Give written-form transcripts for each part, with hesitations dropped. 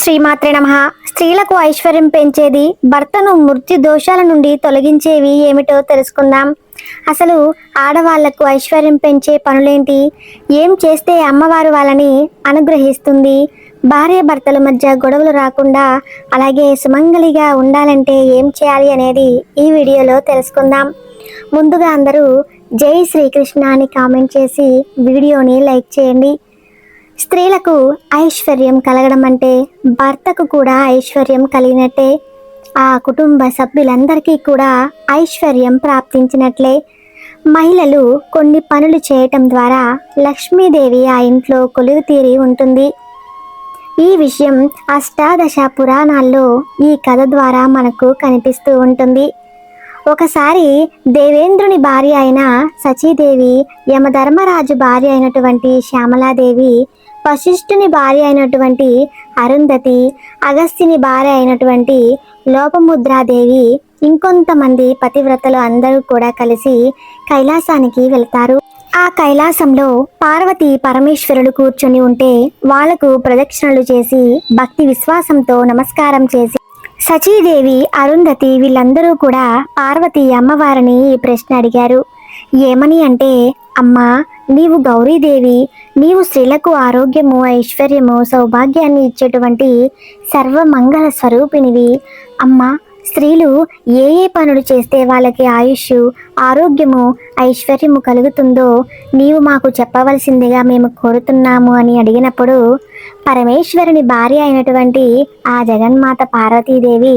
శ్రీమాత్రే నమః. స్త్రీలకు ఐశ్వర్యం పెంచేది, భర్తను మృత్యు దోషాల నుండి తొలగించేవి ఏమిటో తెలుసుకుందాం. అసలు ఆడవాళ్లకు ఐశ్వర్యం పెంచే పనులేంటి? ఏం చేస్తే అమ్మవారు వాళ్ళని అనుగ్రహిస్తుంది? భార్య భర్తల మధ్య గొడవలు రాకుండా, అలాగే సుమంగళిగా ఉండాలంటే ఏం చేయాలి అనేది ఈ వీడియోలో తెలుసుకుందాం. ముందుగా అందరూ జై శ్రీకృష్ణ అని కామెంట్ చేసి వీడియోని లైక్ చేయండి. స్త్రీలకు ఐశ్వర్యం కలగడం అంటే భర్తకు కూడా ఐశ్వర్యం కలిగినట్టే. ఆ కుటుంబ సభ్యులందరికీ కూడా ఐశ్వర్యం ప్రాప్తించినట్లే. మహిళలు కొన్ని పనులు చేయటం ద్వారా లక్ష్మీదేవి ఆ ఇంట్లో కొలువు తీరి ఉంటుంది. ఈ విషయం అష్టాదశ పురాణాల్లో ఈ కథ ద్వారా మనకు కనిపిస్తూ ఉంటుంది. ఒకసారి దేవేంద్రుని భార్య అయిన సచీదేవి, యమధర్మరాజు భార్య అయినటువంటి శ్యామలాదేవి, వశిష్ఠుని భార్య అయినటువంటి అరుంధతి, అగస్త్యుని భార్య అయినటువంటి లోపముద్రాదేవి, ఇంకొంతమంది పతివ్రతలు అందరూ కూడా కలిసి కైలాసానికి వెళ్తారు. ఆ కైలాసంలో పార్వతి పరమేశ్వరులు కూర్చొని ఉంటే వాళ్లకు ప్రదక్షిణలు చేసి భక్తి విశ్వాసంతో నమస్కారం చేసి సచీదేవి, అరుంధతి వీళ్ళందరూ కూడా పార్వతి అమ్మవారిని ఈ ప్రశ్న అడిగారు. ఏమని అంటే, అమ్మా, నీవు గౌరీదేవి, నీవు స్త్రీలకు ఆరోగ్యము, ఐశ్వర్యము, సౌభాగ్యాన్ని ఇచ్చేటువంటి సర్వమంగళ స్వరూపినివి. అమ్మా, స్త్రీలు ఏ ఏ పనులు చేస్తే వాళ్ళకి ఆయుష్, ఆరోగ్యము, ఐశ్వర్యము కలుగుతుందో నీవు మాకు చెప్పవలసిందిగా మేము కోరుతున్నాము అని అడిగినప్పుడు పరమేశ్వరుని భార్య అయినటువంటి ఆ జగన్మాత పార్వతీదేవి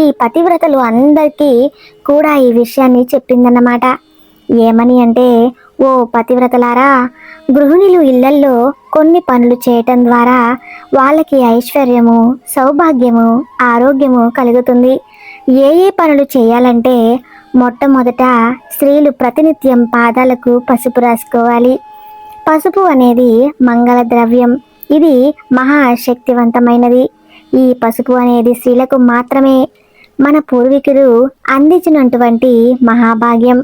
ఈ పతివ్రతలు అందరికీ కూడా ఈ విషయాన్ని చెప్పిందన్నమాట. ఏమని అంటే, ఓ పతివ్రతలారా, గృహిణులు ఇళ్లల్లో కొన్ని పనులు చేయటం ద్వారా వాళ్ళకి ఐశ్వర్యము, సౌభాగ్యము, ఆరోగ్యము కలుగుతుంది. ఏ ఏ పనులు చేయాలంటే, మొట్టమొదట స్త్రీలు ప్రతినిత్యం పాదాలకు పసుపు రాసుకోవాలి. పసుపు అనేది మంగళ ద్రవ్యం. ఇది మహాశక్తివంతమైనది. ఈ పసుపు అనేది స్త్రీలకు మాత్రమే మన పూర్వీకులు అందించినటువంటి మహాభాగ్యం.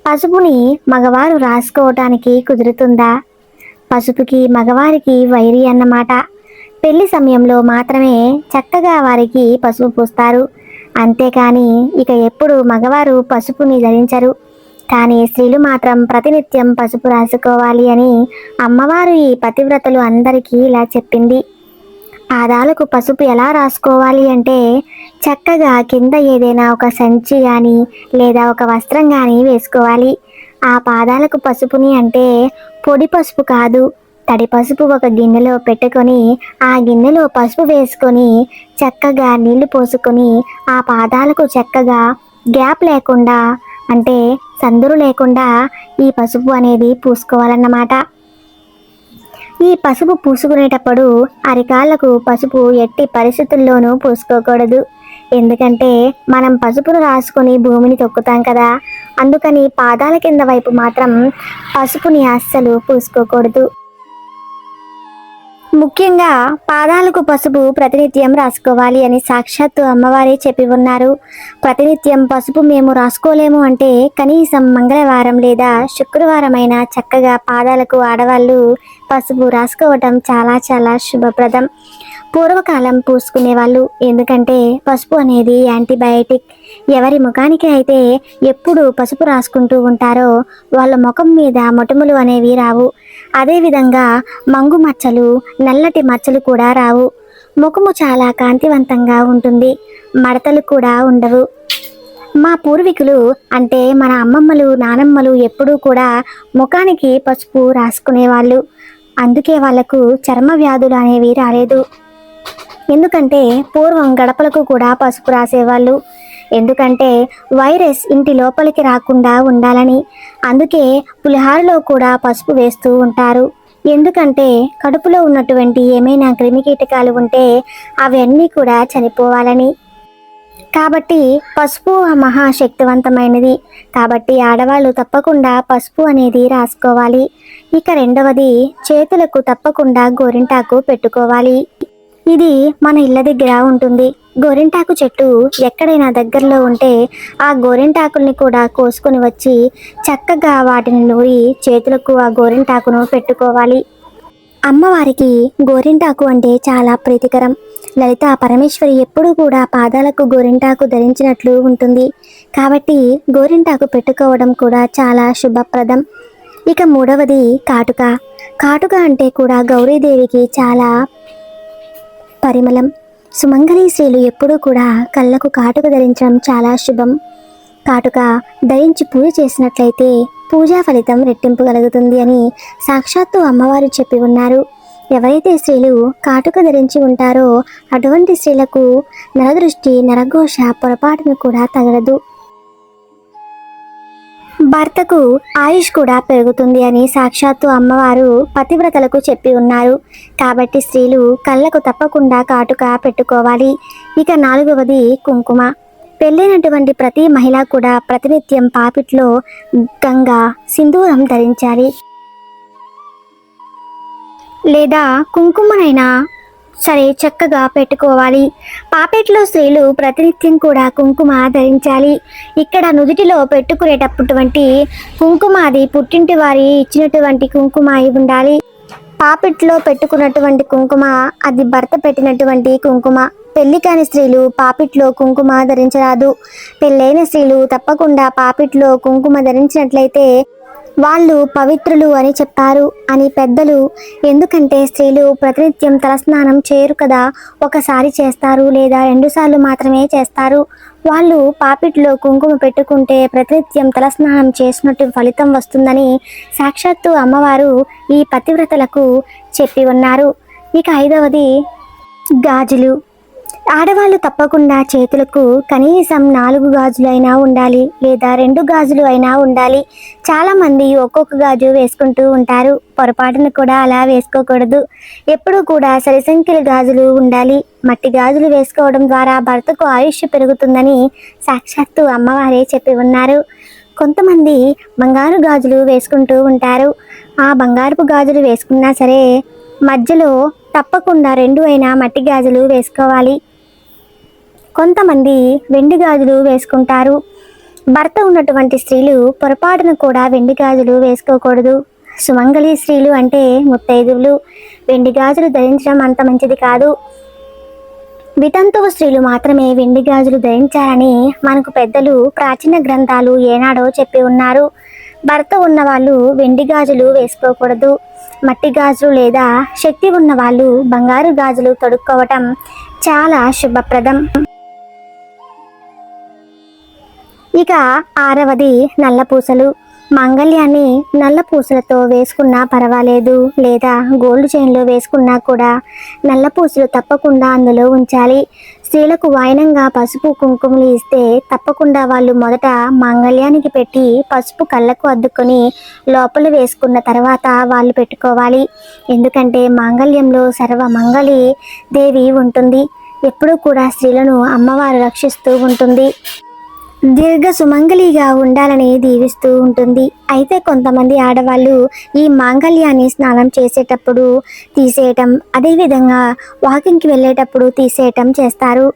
పసుపుని మగవారు రాసుకోవటానికి కుదురుతుందా? పసుపుకి మగవారికి వైరి అన్నమాట. పెళ్లి సమయంలో మాత్రమే చక్కగా వారికి పసుపు పూస్తారు. అంతేకాని ఇక ఎప్పుడు మగవారు పసుపుని ధరించరు. కానీ స్త్రీలు మాత్రం ప్రతినిత్యం పసుపు రాసుకోవాలి అని అమ్మవారు ఈ పతివ్రతలు అందరికీ ఇలా చెప్పింది. పాదాలకు పసుపు ఎలా రాసుకోవాలి అంటే, చక్కగా కింద ఏదైనా ఒక సంచి కానీ లేదా ఒక వస్త్రం కానీ వేసుకోవాలి. ఆ పాదాలకు పసుపుని అంటే పొడి పసుపు కాదు, తడి పసుపు ఒక గిన్నెలో పెట్టుకొని ఆ గిన్నెలో పసుపు వేసుకొని చక్కగా నీళ్లు పోసుకొని ఆ పాదాలకు చక్కగా గ్యాప్ లేకుండా, అంటే సందురు లేకుండా ఈ పసుపు అనేది పూసుకోవాలన్నమాట. ఈ పసుపు పూసుకునేటప్పుడు అరికాళ్లకు పసుపు ఎట్టి పరిస్థితుల్లోనూ పూసుకోకూడదు. ఎందుకంటే మనం పసుపును రాసుకొని భూమిని తొక్కుతాం కదా, అందుకని పాదాల కింద వైపు మాత్రం పసుపుని అస్సలు పూసుకోకూడదు. ముఖ్యంగా పాదాలకు పసుపు ప్రతినిత్యం రాసుకోవాలి అని సాక్షాత్తు అమ్మవారే చెప్పి ఉన్నారు. ప్రతినిత్యం పసుపు మేము రాసుకోలేము అంటే కనీసం మంగళవారం లేదా శుక్రవారం అయినా చక్కగా పాదాలకు ఆడవాళ్ళు పసుపు రాసుకోవటం చాలా చాలా శుభప్రదం. పూర్వకాలం పూసుకునేవాళ్ళు. ఎందుకంటే పసుపు అనేది యాంటీబయాటిక్. ఎవరి ముఖానికి అయితే ఎప్పుడు పసుపు రాసుకుంటూ ఉంటారో వాళ్ళ ముఖం మీద మొటిమలు అనేవి రావు. అదేవిధంగా మంగు మచ్చలు, నల్లటి మచ్చలు కూడా రావు. ముఖము చాలా కాంతివంతంగా ఉంటుంది. మడతలు కూడా ఉండవు. మా పూర్వీకులు అంటే మన అమ్మమ్మలు, నానమ్మలు ఎప్పుడూ కూడా ముఖానికి పసుపు రాసుకునేవాళ్ళు. అందుకే వాళ్లకు చర్మ వ్యాధులు అనేవి రాలేదు. ఎందుకంటే పూర్వం గడపలకు కూడా పసుపు రాసేవాళ్ళు. ఎందుకంటే వైరస్ ఇంటి లోపలికి రాకుండా ఉండాలని. అందుకే పులిహారలో కూడా పసుపు వేస్తూ ఉంటారు. ఎందుకంటే కడుపులో ఉన్నటువంటి ఏమైనా క్రిమికీటకాలు ఉంటే అవన్నీ కూడా చనిపోవాలని. కాబట్టి పసుపు మహాశక్తివంతమైనది. కాబట్టి ఆడవాళ్ళు తప్పకుండా పసుపు అనేది రాసుకోవాలి. ఇక రెండవది, చేతులకు తప్పకుండా గోరింటాకు పెట్టుకోవాలి. ఇది మన ఇళ్ళ దగ్గర ఉంటుంది. గోరింటాకు చెట్టు ఎక్కడైనా దగ్గరలో ఉంటే ఆ గోరింటాకుల్ని కూడా కోసుకొని వచ్చి చక్కగా వాటిని నూరి చేతులకు ఆ గోరింటాకును పెట్టుకోవాలి. అమ్మవారికి గోరింటాకు అంటే చాలా ప్రీతికరం. లలిత పరమేశ్వరి ఎప్పుడూ కూడా పాదాలకు గోరింటాకు ధరించినట్లు ఉంటుంది. కాబట్టి గోరింటాకు పెట్టుకోవడం కూడా చాలా శుభప్రదం. ఇక మూడవది కాటుక. కాటుక అంటే కూడా గౌరీదేవికి చాలా పరిమళం. సుమంగళి స్త్రీలు ఎప్పుడూ కూడా కళ్ళకు కాటుక ధరించడం చాలా శుభం. కాటుక ధరించి పూజ చేసినట్లయితే పూజా ఫలితం రెట్టింపు కలుగుతుంది అని సాక్షాత్తు అమ్మవారు చెప్పి ఉన్నారు. ఎవరైతే స్త్రీలు కాటుక ధరించి ఉంటారో అటువంటి స్త్రీలకు నరదృష్టి నరఘోష పొరపాటును కూడా తగలదు. భర్తకు ఆయుష్ కూడా పెరుగుతుంది అని సాక్షాత్తు అమ్మవారు పతివ్రతలకు చెప్పి ఉన్నారు. కాబట్టి స్త్రీలు కళ్ళకు తప్పకుండా కాటుక పెట్టుకోవాలి. ఇక నాలుగవది కుంకుమ. పెళ్ళైనటువంటి ప్రతి మహిళ కూడా ప్రతినిత్యం పాపిట్లో గంగా సింధూరం ధరించాలి, లేదా కుంకుమనైనా సరే చక్కగా పెట్టుకోవాలి. పాపెట్లో స్త్రీలు ప్రతినిత్యం కూడా కుంకుమ ధరించాలి. ఇక్కడ నుదుటిలో పెట్టుకునేటటువంటి కుంకుమ అది పుట్టింటి వారి ఇచ్చినటువంటి కుంకుమ అయి ఉండాలి. పాపెట్లో పెట్టుకున్నటువంటి కుంకుమ అది భర్త పెట్టినటువంటి కుంకుమ. పెళ్లి కాని స్త్రీలు పాపిట్లో కుంకుమ ధరించరాదు. పెళ్ళైన స్త్రీలు తప్పకుండా పాపిట్లో కుంకుమ ధరించినట్లయితే వాళ్ళు పవిత్రులు అని చెప్పారు అని పెద్దలు. ఎందుకంటే స్త్రీలు ప్రతినిత్యం తలస్నానం చేయరు కదా, ఒకసారి చేస్తారు లేదా 2 సార్లు మాత్రమే చేస్తారు. వాళ్ళు పాపిట్లో కుంకుమ పెట్టుకుంటే ప్రతినిత్యం తలస్నానం చేసినట్టు ఫలితం వస్తుందని సాక్షాత్తు అమ్మవారు ఈ పతివ్రతలకు చెప్పి ఉన్నారు. ఇక ఐదవది గాజులు. ఆడవాళ్ళు తప్పకుండా చేతులకు కనీసం 4 గాజులు అయినా ఉండాలి, లేదా 2 గాజులు అయినా ఉండాలి. చాలామంది ఒక్కొక్క గాజు వేసుకుంటూ ఉంటారు. పొరపాటును కూడా అలా వేసుకోకూడదు. ఎప్పుడూ కూడా సరిసంఖ్యల గాజులు ఉండాలి. మట్టి గాజులు వేసుకోవడం ద్వారా భర్తకు ఆయుష్ పెరుగుతుందని సాక్షాత్తు అమ్మవారే చెప్పి ఉన్నారు. కొంతమంది బంగారు గాజులు వేసుకుంటూ ఉంటారు. ఆ బంగారపు గాజులు వేసుకున్నా సరే మధ్యలో తప్పకుండా 2 అయినా మట్టి గాజులు వేసుకోవాలి. కొంతమంది వెండి గాజులు వేసుకుంటారు. భర్త ఉన్నటువంటి స్త్రీలు పొరపాటును కూడా వెండి గాజులు వేసుకోకూడదు. సుమంగళి స్త్రీలు అంటే ముత్తైదువులు. వెండి గాజులు ధరించడం అంత మంచిది కాదు. వితంతువు స్త్రీలు మాత్రమే వెండి గాజులు ధరించాలని మనకు పెద్దలు ప్రాచీన గ్రంథాలు ఏనాడో చెప్పి ఉన్నారు. భర్త ఉన్నవాళ్ళు వెండి గాజులు వేసుకోకూడదు. మట్టి గాజులు లేదా శక్తి ఉన్న వాళ్ళు బంగారు గాజులు తొడుక్కోవటం చాలా శుభప్రదం. ఇక ఆరవది నల్ల పూసలు. మాంగళ్యాన్ని నల్ల పూసలతో వేసుకున్నా పర్వాలేదు, లేదా గోల్డ్ చైన్లో వేసుకున్నా కూడా నల్ల పూసలు తప్పకుండా అందులో ఉంచాలి. స్త్రీలకు వాయనంగా పసుపు కుంకుమలు ఇస్తే తప్పకుండా వాళ్ళు మొదట మాంగళ్యానికి పెట్టి పసుపు కళ్ళకు అద్దుకొని లోపల వేసుకున్న తర్వాత వాళ్ళు పెట్టుకోవాలి. ఎందుకంటే మాంగళ్యంలో సర్వమంగళి దేవి ఉంటుంది. ఎప్పుడూ కూడా స్త్రీలను అమ్మవారు రక్షిస్తూ ఉంటుంది, దీర్ఘ సుమంగళిగా ఉండాలని దీవిస్తూ ఉంటుంది. అయితే కొంతమంది ఆడవాళ్ళు ఈ మాంగళ్యాన్ని స్నానం చేసేటప్పుడు తీసేయటం, అదేవిధంగా వాకింగ్కి వెళ్ళేటప్పుడు తీసేయటం చేస్తారు.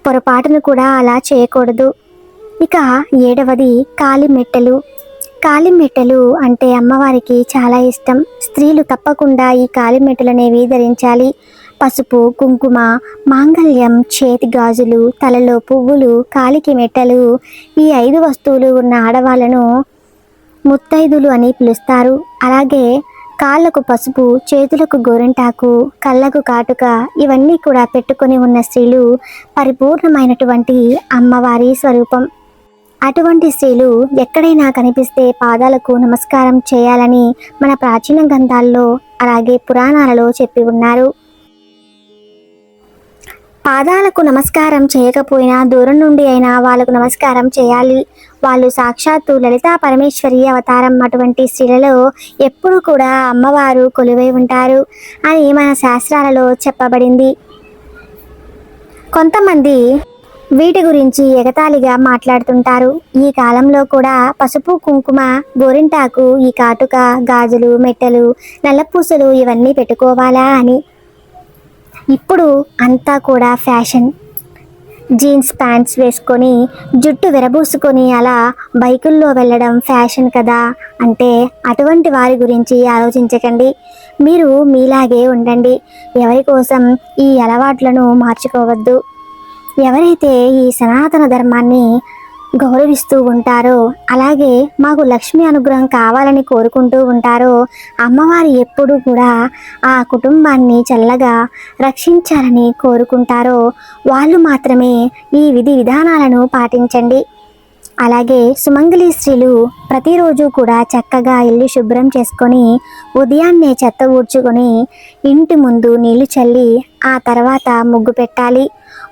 పొరపాటును కూడా అలా చేయకూడదు. ఇక ఏడవది కాలిమెట్టెలు. కాలిమెట్టెలు అంటే అమ్మవారికి చాలా ఇష్టం. స్త్రీలు తప్పకుండా ఈ కాలిమెట్టెలు అనేవి ధరించాలి. పసుపు కుంకుమ, మాంగళ్యం, చేతి గాజులు, తలలో పువ్వులు, కాలికి మెట్టలు, ఈ 5 వస్తువులు ఉన్న ఆడవాళ్లను ముత్తైదులు అని పిలుస్తారు. అలాగే కాళ్ళకు పసుపు, చేతులకు గోరింటాకు, కళ్ళకు కాటుక ఇవన్నీ కూడా పెట్టుకొని ఉన్న స్త్రీలు పరిపూర్ణమైనటువంటి అమ్మవారి స్వరూపం. అటువంటి స్త్రీలు ఎక్కడైనా కనిపిస్తే పాదాలకు నమస్కారం చేయాలని మన ప్రాచీన గ్రంథాల్లో అలాగే పురాణాలలో చెప్పి ఉన్నారు. పాదాలకు నమస్కారం చేయకపోయినా దూరం నుండి అయినా వాళ్ళకు నమస్కారం చేయాలి. వాళ్ళు సాక్షాత్తు లలితా పరమేశ్వరి అవతారం. అటువంటి స్త్రీలలో ఎప్పుడు కూడా అమ్మవారు కొలువై ఉంటారు అని మన శాస్త్రాలలో చెప్పబడింది. కొంతమంది వీటి గురించి ఎగతాళిగా మాట్లాడుతుంటారు. ఈ కాలంలో కూడా పసుపు కుంకుమ, గోరింటాకు, ఈ కాటుక, గాజులు, మెట్టెలు, నల్లపూసలు ఇవన్నీ పెట్టుకోవాలా అని. ఇప్పుడు అంతా కూడా ఫ్యాషన్. జీన్స్ ప్యాంట్స్ వేసుకొని జుట్టు విరబూసుకొని అలా బైకుల్లో వెళ్ళడం ఫ్యాషన్ కదా. అంటే అటువంటి వారి గురించి ఆలోచించకండి. మీరు మీలాగే ఉండండి. ఎవరి కోసం ఈ అలవాట్లను మార్చుకోవద్దు. ఎవరైతే ఈ సనాతన ధర్మాన్ని గౌరవిస్తూ ఉంటారో, అలాగే మాకు లక్ష్మి అనుగ్రహం కావాలని కోరుకుంటూ ఉంటారో, అమ్మవారు ఎప్పుడూ కూడా ఆ కుటుంబాన్ని చల్లగా రక్షించాలని కోరుకుంటారో వాళ్ళు మాత్రమే ఈ విధి విధానాలను పాటించండి. అలాగే సుమంగళి స్త్రీలు ప్రతిరోజు కూడా చక్కగా ఇల్లు శుభ్రం చేసుకొని ఉదయాన్నే చెత్త ఊడ్చుకొని ఇంటి ముందు నీళ్లు చల్లి ఆ తర్వాత ముగ్గు పెట్టాలి.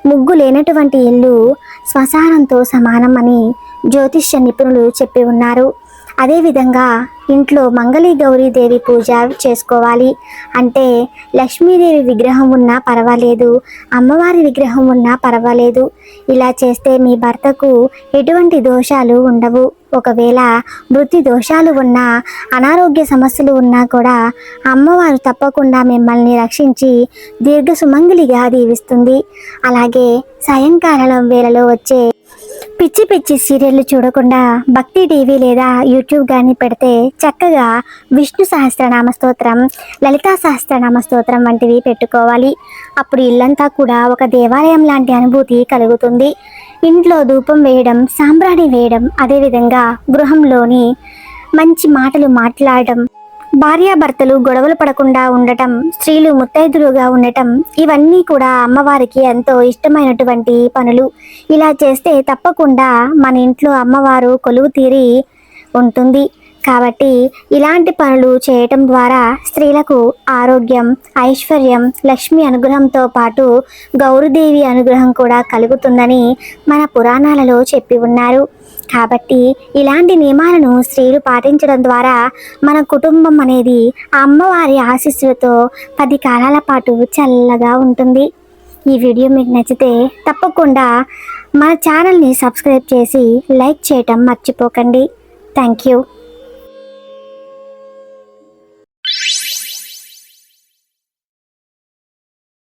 ముగ్గు లేనటువంటి ఇల్లు శ్మశానంతో సమానం అని జ్యోతిష్య నిపుణులు చెప్పి ఉన్నారు. అదేవిధంగా ఇంట్లో మంగళి గౌరీదేవి పూజ చేసుకోవాలి. అంటే లక్ష్మీదేవి విగ్రహం ఉన్నా పర్వాలేదు, అమ్మవారి విగ్రహం ఉన్నా పర్వాలేదు. ఇలా చేస్తే మీ భర్తకు ఎటువంటి దోషాలు ఉండవు. ఒకవేళ వృత్తి దోషాలు ఉన్నా, అనారోగ్య సమస్యలు ఉన్నా కూడా అమ్మవారు తప్పకుండా మిమ్మల్ని రక్షించి దీర్ఘ సుమంగళిగా దీవిస్తుంది. అలాగే సాయంకాలం వేళలో వచ్చే పిచ్చి పిచ్చి సీరియళ్ళు చూడకుండా భక్తి టీవీ లేదా యూట్యూబ్ కానీ పెడితే చక్కగా విష్ణు సహస్రనామ స్తోత్రం, లలితా సహస్రనామ స్తోత్రం వంటివి పెట్టుకోవాలి. అప్పుడు ఇల్లంతా కూడా ఒక దేవాలయం లాంటి అనుభూతి కలుగుతుంది. ఇంట్లో ధూపం వేయడం, సాంబ్రాణి వేయడం, అదేవిధంగా గృహంలోని మంచి మాటలు మాట్లాడటం, భార్యాభర్తలు గొడవలు పడకుండా ఉండటం, స్త్రీలు ముత్తైదులుగా ఉండటం, ఇవన్నీ కూడా అమ్మవారికి ఎంతో ఇష్టమైనటువంటి పనులు. ఇలా చేస్తే తప్పకుండా మన ఇంట్లో అమ్మవారు కొలువు తీరి ఉంటుంది. కాబట్టి ఇలాంటి పనులు చేయటం ద్వారా స్త్రీలకు ఆరోగ్యం, ఐశ్వర్యం, లక్ష్మి అనుగ్రహంతో పాటు గౌరీదేవి అనుగ్రహం కూడా కలుగుతుందని మన పురాణాలలో చెప్పి ఉన్నారు. కాబట్టి ఇలాంటి నియమాలను స్త్రీలు పాటించడం ద్వారా మన కుటుంబం అనేది ఆ అమ్మవారి ఆశీస్సులతో 10 కాలాల పాటు చల్లగా ఉంటుంది. ఈ వీడియో మీకు నచ్చితే తప్పకుండా మన ఛానల్ని సబ్స్క్రైబ్ చేసి లైక్ చేయటం మర్చిపోకండి. Thank you.